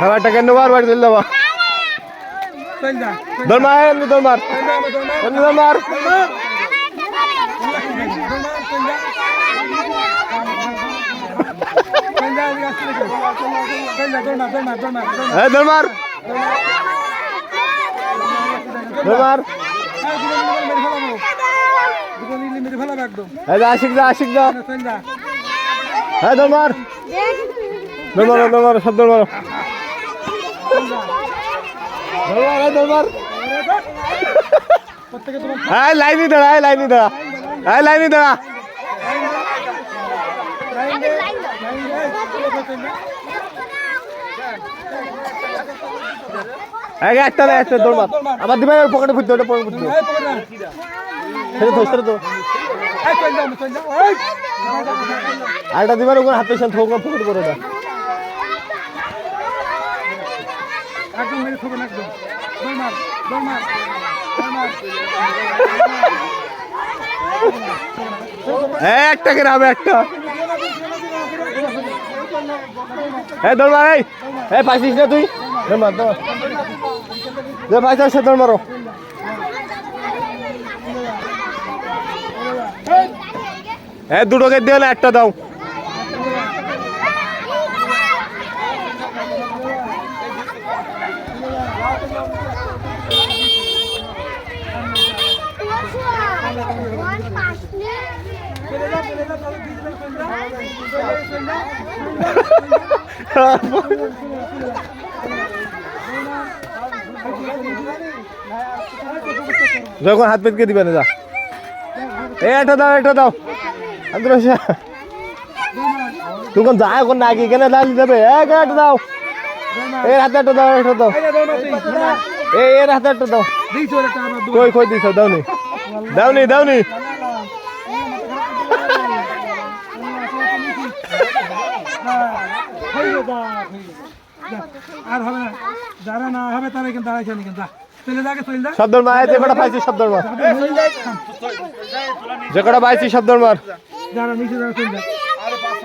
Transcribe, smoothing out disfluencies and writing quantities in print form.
আমার টাকা নেবার বাড়ি চলে যাবো দরমার এমনি দরমার এমনি দরমার দরমার দরমার আশিক যা আশিক যা হ্যাঁ দরমার দরমার দরমার সব দরমার দরমার দরমার হ্যাঁ লাইনি দাঁড়া লাইনি দাঁড়া হ্যাঁ লাইনি দাঁড়া একটা না একটা দরমার আবার দিবে পকেটে ফুটতে ওটা পকেটে ফুটতে সেটা তো আরেকটা দিবার ওখানে হাতে সাল থোক পকেট করে ওটা একদম মেরে থবেন একদম দরমার দরমার দরমার একটা করে হবে একটা এই দরমার এই পাইছিস না তুই দরমার দরমার যে পাইছিস সে দরমারো দুটোকে দিয়ে হলে একটা দাও যখন হাত পেটকে দিবে না যা এটা দাও তখন যা এখন না কি কেন লাল দেবে একটা দাও এর হাতে একটা দাও একটা দাও এর হাতে একটা দাও কই কই দিছ দাওনি দাওনি দাওনি আর হবে না যারা না হবে তারা কিন্তু দাঁড়াইছে না কিন্তু চলে যাকে চলে যা শব্দ মার যে কটা পাইছি শব্দ মার যে কটা পাইছি শব্দ মার যারা নিচে যারা চলে যা